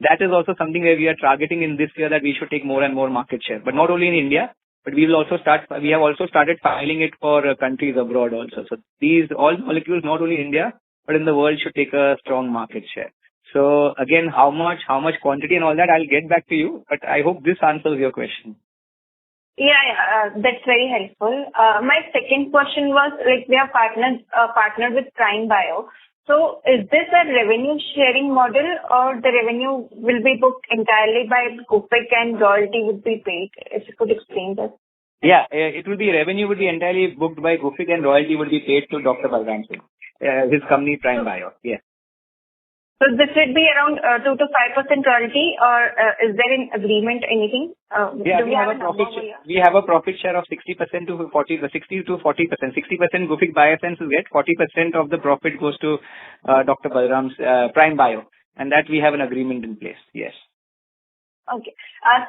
That is also something where we are targeting in this year that we should take more and more market share, but not only in India, but we have also started filing it for countries abroad also. So these all molecules, not only India, but in the world, should take a strong market share. So again, how much quantity and all that, I'll get back to you, but I hope this answers your question. That's very helpful. My second question was, like, we have partnered with Prime Bio. So is this a revenue sharing model, or the revenue will be booked entirely by Gufic and royalty would be paid? If you could explain that. Yeah, revenue would be entirely booked by Gufic and royalty would be paid to Dr. Balram Singh, his company Prime Bio. Yes. So this would be around 2 to 5% royalty, or is there an agreement, anything? We have a profit share of 60% to 40, 60 to 40%. 60% Gufic Biosciences get, 40% of the profit goes to Dr. Balram's Prime Bio, and that we have an agreement in place. Yes. Okay.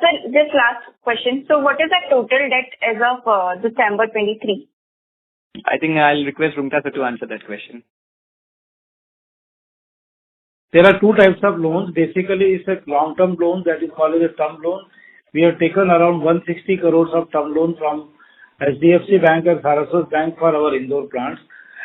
Sir, just last question. So what is the total debt as of December 23? I think I'll request Rumta sir to answer that question. There are two types of loans. Basically, it's a long-term loan that is called as a term loan. We have taken around 160 crores of term loan from HDFC Bank and Saraswat Bank for our Indore plants.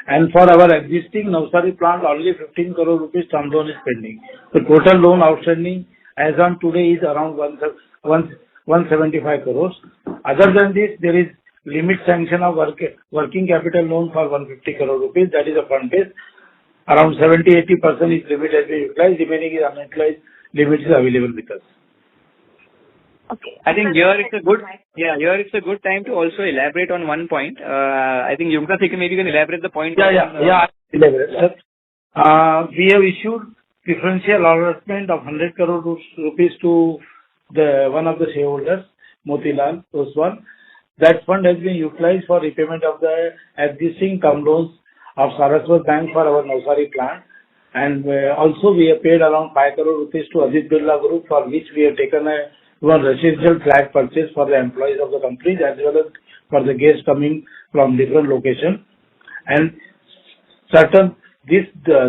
And for our existing Navsari plant, only 15 crore rupees term loan is pending. The total loan outstanding as on today is around 175 crores. Other than this, there is limit sanction of working capital loan for 150 crore rupees. That is a fund base. Around 70-80% is limit has been utilized. Remaining is unutilized. Limit is available with us. Okay. I think here it's a good time to also elaborate on one point. I think Yumka Singh, maybe you can elaborate the point. Elaborate. We have issued preferential allotment of 100 crore rupees to one of the shareholders, Motilal Oswal. That fund has been utilized for repayment of the existing term loans of Saraswat Bank for our Navsari plant. And also we have paid around 5 crore rupees to Ajit Birla Group, for which we have taken one residential flat purchase for the employees of the company, as well as for the guests coming from different locations. And the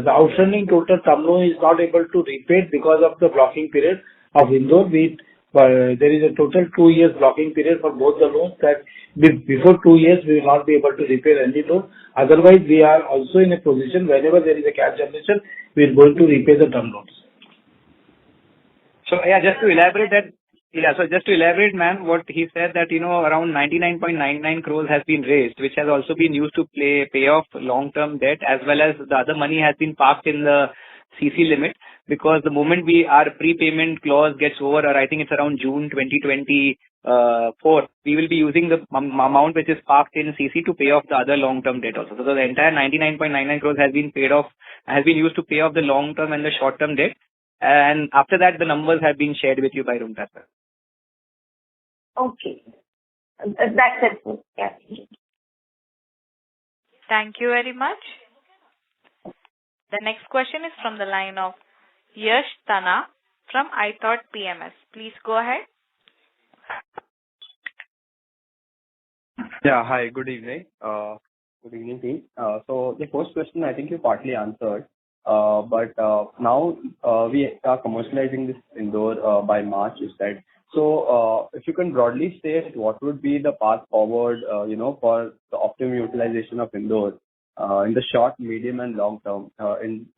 outstanding total term loan is not able to repay because of the blocking period of Indore. There is a total 2 years blocking period for both the loans, that before 2 years we will not be able to repay any loan. Otherwise, we are also in a position, whenever there is a cash generation, we are going to repay the term loans. So just to elaborate, ma'am, what he said, that around 99.99 crores has been raised, which has also been used to pay off long-term debt, as well as the other money has been parked in the CC limit, because the moment our prepayment clause gets over, or I think it's around June 2024, we will be using the amount which is parked in CC to pay off the other long-term debt also. So the entire 99.99 crores has been used to pay off the long-term and the short-term debt. And after that, the numbers have been shared with you by Rumta sir. Okay. That's it. Yeah. Thank you very much. The next question is from the line of Yash Tana from iThought PMS. Please go ahead. Yeah, hi, good evening. Good evening, team. So the first question I think you partly answered, but now we are commercializing this Indore by March, you said. So if you can broadly state what would be the path forward, for the optimum utilization of Indore in the short, medium, and long term,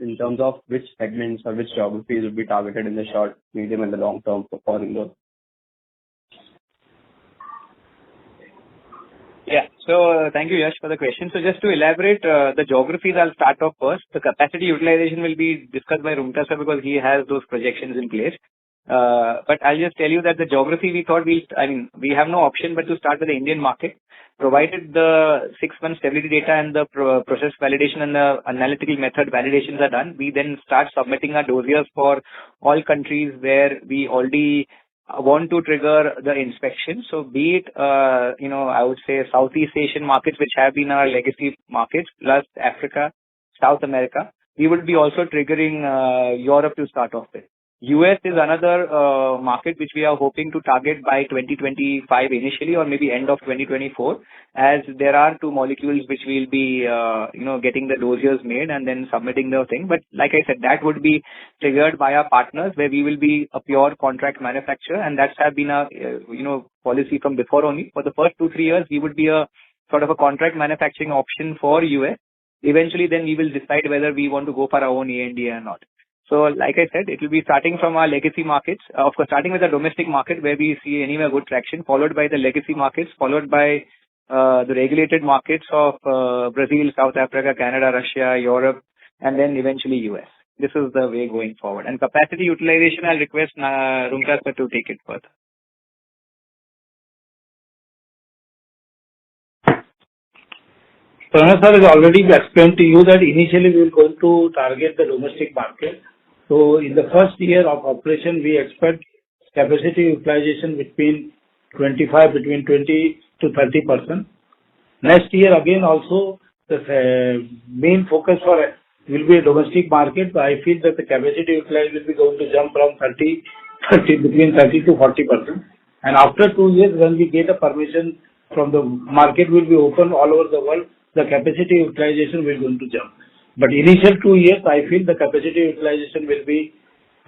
in terms of which segments or which geographies would be targeted in the short, medium, and the long term for Indore? Yeah. So thank you, Yash, for the question. So just to elaborate, the geographies I'll start off first. The capacity utilization will be discussed by Rumta sir, because he has those projections in place. But I'll just tell you that the geography we have no option but to start with the Indian market. Provided the 6-month stability data and the process validation and the analytical method validations are done, we then start submitting our dossiers for all countries where we already want to trigger the inspection. So be it, I would say Southeast Asian markets, which have been our legacy markets, plus Africa, South America. We would be also triggering Europe to start off with. US is another market which we are hoping to target by 2025 initially, or maybe end of 2024, as there are 2 molecules which will be, getting the dossiers made and then submitting the thing. But like I said, that would be triggered by our partners, where we will be a pure contract manufacturer, and that's have been a, policy from before only. For the first 2-3 years, we would be a sort of a contract manufacturing option for US. Eventually, then we will decide whether we want to go for our own ANDA or not. So, like I said, it will be starting from our legacy markets. Of course, starting with the domestic market where we see anywhere good traction, followed by the legacy markets, followed by the regulated markets of Brazil, South Africa, Canada, Russia, Europe, and then eventually US. This is the way going forward. And capacity utilization, I'll request Roonghta sir to take it further. Pranav sir has already explained to you that initially we will going to target the domestic market. So in the first year of operation, we expect capacity utilization between 20 to 30%. Next year again also the main focus for will be a domestic market. I feel that the capacity utilization will be going to jump from between 30 to 40%. And after 2 years, when we get a permission from the market will be open all over the world, the capacity utilization will going to jump. But initial 2 years, I feel the capacity utilization will be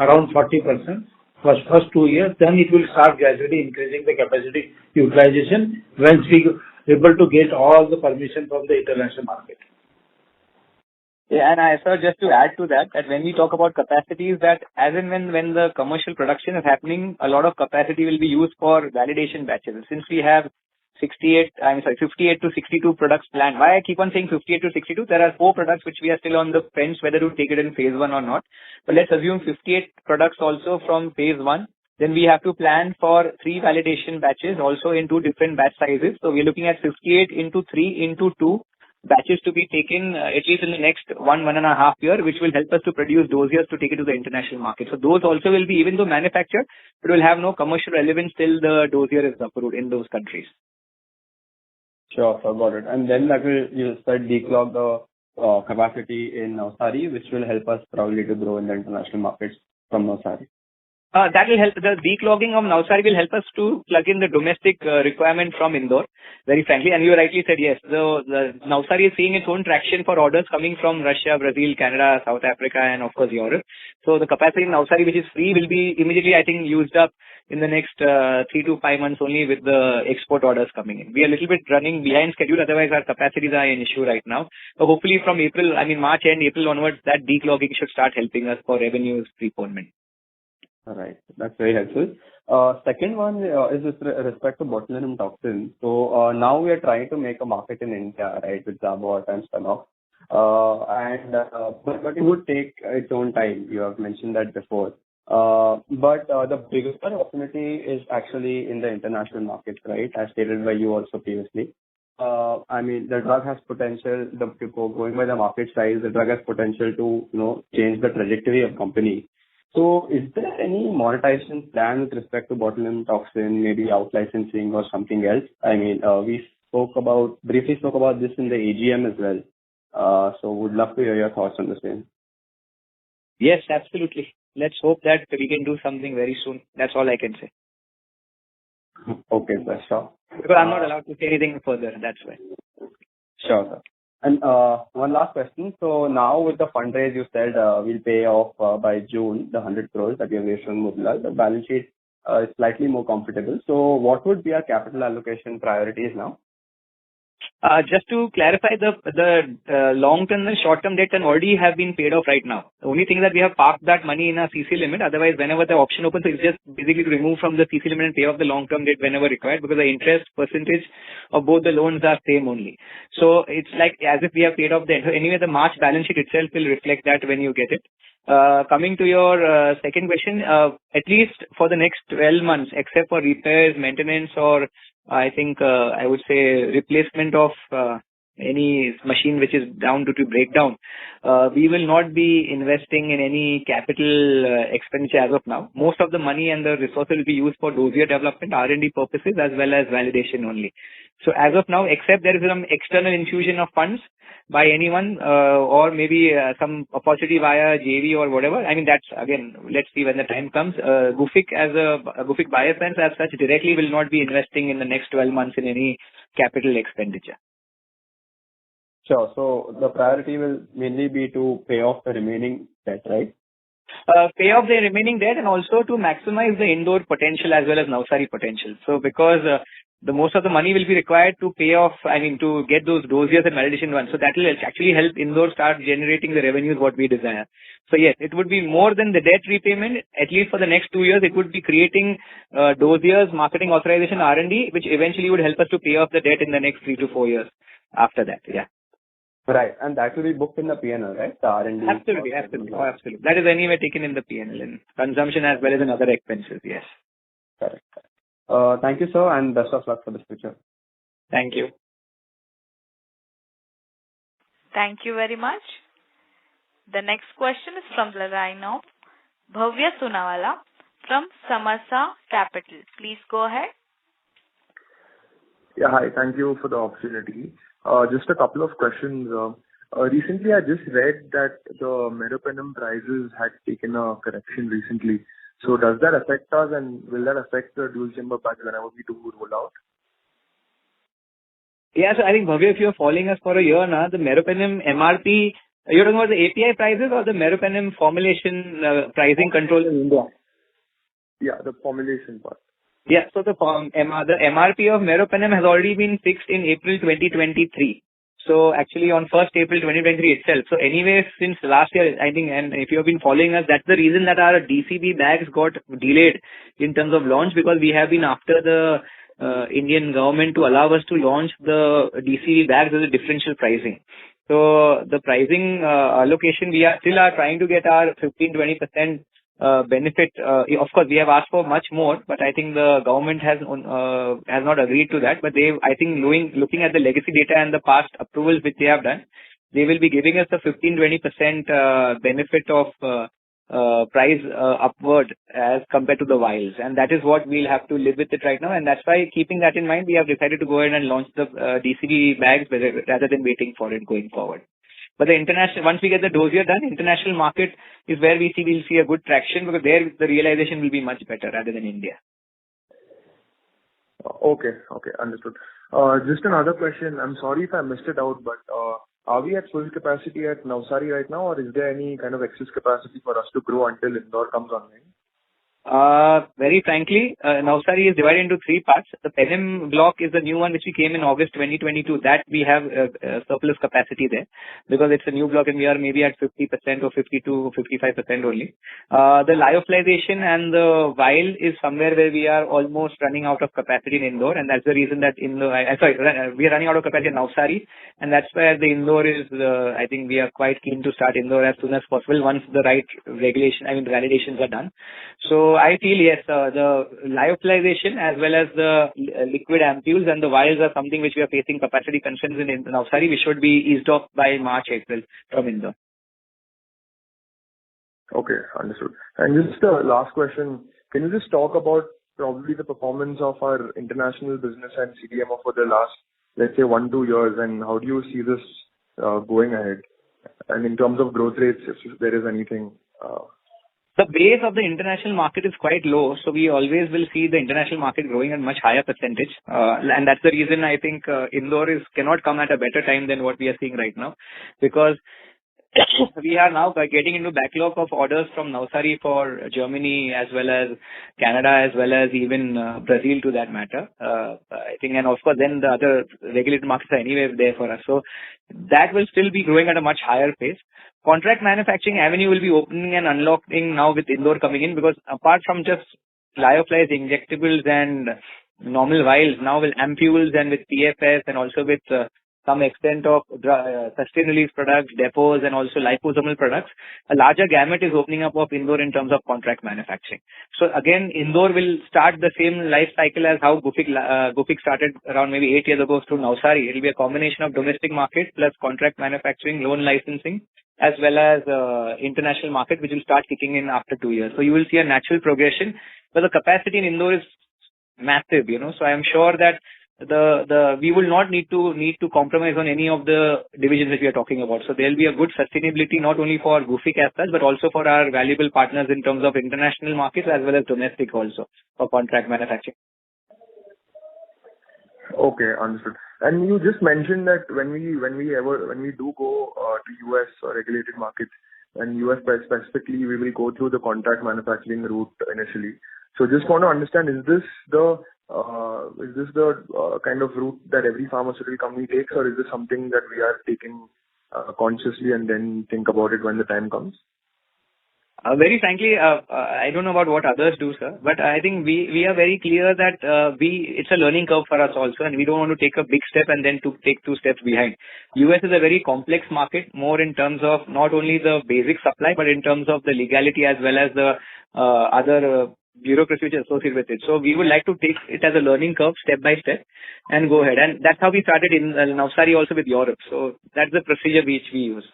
around 40%. First 2 years, then it will start gradually increasing the capacity utilization once we able to get all the permission from the international market. Yeah, and I sir, just to add to that when we talk about capacities, that as and when the commercial production is happening, a lot of capacity will be used for validation batches. Since we have 58 to 62 products planned. Why I keep on saying 58 to 62? There are 4 products which we are still on the fence whether to take it in phase 1 or not. But let's assume 58 products also from phase 1. Then we have to plan for 3 validation batches also in 2 different batch sizes. So we're looking at 58 into 3 into 2 batches to be taken at least in the next 1.5 year, which will help us to produce dossiers to take it to the international market. So those also will be, even though manufactured, it will have no commercial relevance till the dossier is approved in those countries. Sure, sir, got it. And then that will, you said, declog the capacity in Navsari, which will help us probably to grow in the international markets from Navsari. That will help. The declogging of Navsari will help us to plug in the domestic requirement from Indore, very frankly. And you rightly said, yes, the Navsari is seeing its own traction for orders coming from Russia, Brazil, Canada, South Africa, and of course Europe. So the capacity in Navsari, which is free, will be immediately, I think, used up in the next 3 to 5 months only with the export orders coming in. We are a little bit running behind schedule, otherwise our capacities are an issue right now. So hopefully from March and April onwards, that declogging should start helping us for revenues preponement. All right. That's very helpful. Second one is with respect to botulinum toxin. So now we are trying to make a market in India, right, with Zabot and Stanox. But it would take its own time. You have mentioned that before. But the biggest opportunity is actually in the international markets, right, as stated by you also previously. The drug has potential, going by the market size, the drug has potential to, change the trajectory of company. So is there any monetization plan with respect to botulinum toxin, maybe out licensing or something else? We briefly spoke about this in the AGM as well. So would love to hear your thoughts on the same. Yes, absolutely. Let's hope that we can do something very soon. That's all I can say. Okay, sir, sure. Because I'm not allowed to say anything further, that's why. Sure, sir. And one last question. So now with the fundraise, you said we'll pay off by June the 100 crores that you have raised from Motilal. The balance sheet is slightly more comfortable. So what would be our capital allocation priorities now? Just to clarify, the long-term and short-term debt can already have been paid off right now. The only thing that we have parked that money in a CC limit. Otherwise, whenever the option opens, it's just basically to remove from the CC limit and pay off the long-term debt whenever required, because the interest percentage of both the loans are same only. So it's like as if we have paid off the entire. Anyway, the March balance sheet itself will reflect that when you get it. Coming to your second question, at least for the next 12 months, except for repairs, maintenance, or I think I would say replacement of any machine which is down due to breakdown, we will not be investing in any capital expenditure as of now. Most of the money and the resources will be used for dossier development, R&D purposes, as well as validation only. So as of now, except there is some external infusion of funds by anyone, or maybe some opportunity via JV or whatever. I mean, that's again, let's see when the time comes. Gufic Gufic Biosciences as such directly will not be investing in the next 12 months in any capital expenditure. Sure. So the priority will mainly be to pay off the remaining debt, right? Pay off the remaining debt and also to maximize the Indore potential as well as Navsari potential. So because the most of the money will be required to pay off, I mean, to get those dossiers and validation done. So that will actually help Indore start generating the revenues what we desire. So yes, it would be more than the debt repayment. At least for the next 2 years, it would be creating dossiers, marketing authorization, R&D, which eventually would help us to pay off the debt in the next 3 to 4 years after that. Yeah. Right. And that will be booked in the P&L, right? The R&D. Absolutely. Oh, absolutely. That is anyway taken in the P&L in consumption as well as in other expenses. Yes. Correct. Thank you, sir, and best of luck for the future. Thank you. Thank you very much. The next question is from the line of Bhavya Sunawala from Samarsa Capital. Please go ahead. Yeah, hi. Thank you for the opportunity. Just a couple of questions. Recently, I just read that the meropenem prices had taken a correction recently. So does that affect us, and will that affect the dual chamber batch whenever we do roll out? Yeah, so I think, Bhavya, if you're following us for a year now, the meropenem MRP, you're talking about the API prices or the meropenem formulation pricing control in India? Yeah, the formulation part. Yeah, so the MRP of meropenem has already been fixed in April 2023. So actually on 1st April 2023 itself. So anyway, since last year, I think, and if you have been following us, that's the reason that our DCB bags got delayed in terms of launch, because we have been after the Indian government to allow us to launch the DCB bags as a differential pricing. So the pricing allocation, we are still trying to get our 15-20% benefit. Of course, we have asked for much more, but I think the government has not agreed to that. But I think looking at the legacy data and the past approvals which they have done, they will be giving us a 15-20% benefit of price upward as compared to the vials, and that is what we'll have to live with it right now. And that's why, keeping that in mind, we have decided to go ahead and launch the DCB bags rather than waiting for it going forward. But the international, once we get the dossier done, international market is where we'll see a good traction, because there the realization will be much better rather than India. Okay, understood. Just another question. I'm sorry if I missed it out, but are we at full capacity at Navsari right now, or is there any kind of excess capacity for us to grow until Indore comes online? Very frankly, Navsari is divided into 3 parts. The Penem block is the new one which we came in August 2022. That we have surplus capacity there, because it's a new block and we are maybe at 50% or 52-55% only. The lyophilization and the vial is somewhere where we are almost running out of capacity in Indore, and that's the reason that we are running out of capacity in Navsari, and that's where the Indore is. I think we are quite keen to start Indore as soon as possible once the right validations are done. So I feel yes, the lyophilization as well as the liquid ampules and the vials are something which we are facing capacity concerns in Navsari. We should be eased off by March, April from Indore. Okay, understood. And just a last question. Can you just talk about probably the performance of our international business and CDMO for the last, let's say, 1-2 years, and how do you see this going ahead? And in terms of growth rates, if there is anything. The base of the international market is quite low, so we always will see the international market growing at much higher percentage. And that's the reason I think Indore cannot come at a better time than what we are seeing right now, because we are now getting into backlog of orders from Navsari for Germany as well as Canada as well as even Brazil to that matter. I think, and of course then the other regulated markets are anyway there for us. So that will still be growing at a much higher pace. Contract manufacturing avenue will be opening and unlocking now with Indore coming in, because apart from just lyophilized injectables and normal vials, now with ampules and with PFS and also with some extent of sustained release products, depots and also liposomal products, a larger gamut is opening up of Indore in terms of contract manufacturing. So again, Indore will start the same life cycle as how Gufic started around maybe 8 years ago through Navsari. It will be a combination of domestic market plus contract manufacturing, loan licensing, as well as international market, which will start kicking in after 2 years. So you will see a natural progression, but the capacity in Indore is massive, So I am sure that we will not need to compromise on any of the divisions that we are talking about. So there will be a good sustainability not only for Gufic as such, but also for our valuable partners in terms of international markets as well as domestic also for contract manufacturing. Okay, understood. And you just mentioned that when we do go to US or regulated markets, and US specifically, we will go through the contract manufacturing route initially. So just want to understand, is this the kind of route that every pharmaceutical company takes, or is this something that we are taking consciously and then think about it when the time comes? Very frankly, I don't know about what others do, sir, but I think we are very clear that it's a learning curve for us also, and we don't want to take a big step and then to take 2 steps behind. US is a very complex market, more in terms of not only the basic supply, but in terms of the legality as well as the other bureaucracy which is associated with it. So we would like to take it as a learning curve step by step and go ahead. And that's how we started in Navsari also with Europe. So that's the procedure which we use.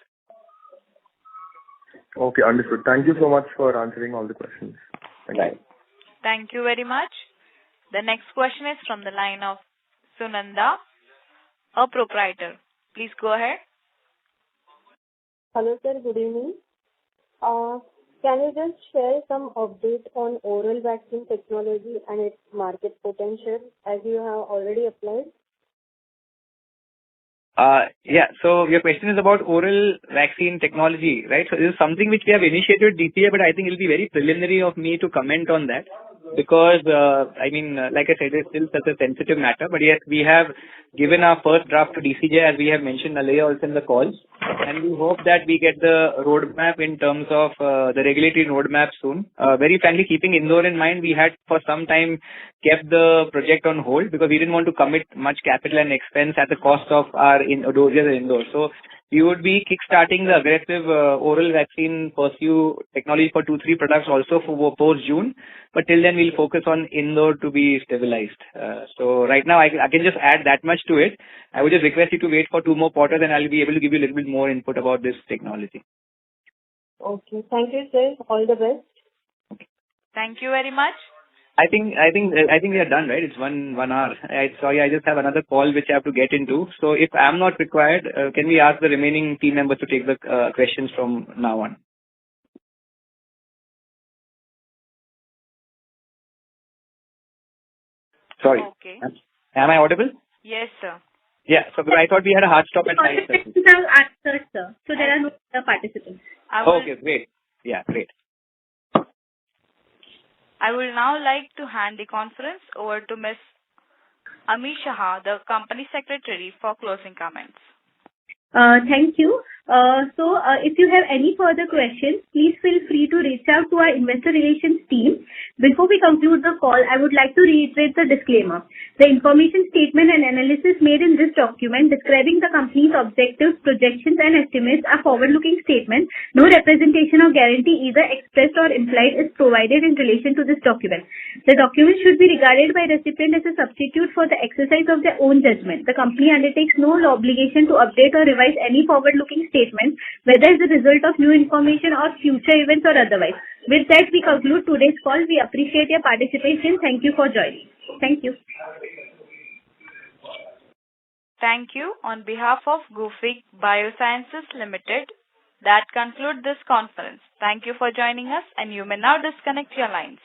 Okay, understood. Thank you so much for answering all the questions. Thank you. Thank you very much. The next question is from the line of Sunanda, a proprietor. Please go ahead. Hello, sir. Good evening. Can you just share some update on oral vaccine technology and its market potential as you have already applied? Yeah. So your question is about oral vaccine technology, right? So this is something which we have initiated this year, but I think it will be very preliminary of me to comment on that because, like I said, it's still such a sensitive matter. But yes, we have given our first draft to DCJ, as we have mentioned earlier also in the calls, and we hope that we get the roadmap in terms of the regulatory roadmap soon. Very frankly, keeping Indore in mind, we had for some time kept the project on hold because we didn't want to commit much capital and expense at the cost of our dossiers in Indore. So we would be kickstarting the aggressive oral vaccine pursue technology for 2-3 products also for post-June. But till then, we'll focus on Indore to be stabilized. So right now, I can just add that much to it. I would just request you to wait for 2 more quarters and I'll be able to give you a little bit more input about this technology. Okay. Thank you, sir. All the best. Okay. Thank you very much. I think we are done, right? It's one hour. Sorry, I just have another call which I have to get into. So if I'm not required, can we ask the remaining team members to take the questions from now on? Sorry. Okay. Am I audible? Yes, sir. Yeah. So I thought we had a hard stop at 5:30. Participants have answered, sir. So there are no other participants. Okay, great. Yeah, great. I will now like to hand the conference over to Ms. Ami Shah, the Company Secretary, for closing comments. Thank you. If you have any further questions, please feel free to reach out to our investor relations team. Before we conclude the call, I would like to reiterate the disclaimer. The information, statement and analysis made in this document describing the company's objectives, projections and estimates are forward-looking statements. No representation or guarantee either expressed or implied is provided in relation to this document. The document should be regarded by recipient as a substitute for the exercise of their own judgment. The company undertakes no obligation to update or revise any forward-looking statement, whether as a result of new information or future events or otherwise. With that, we conclude today's call. We appreciate your participation. Thank you for joining. Thank you. Thank you. On behalf of Gufic Biosciences Ltd, that concludes this conference. Thank you for joining us, and you may now disconnect your lines.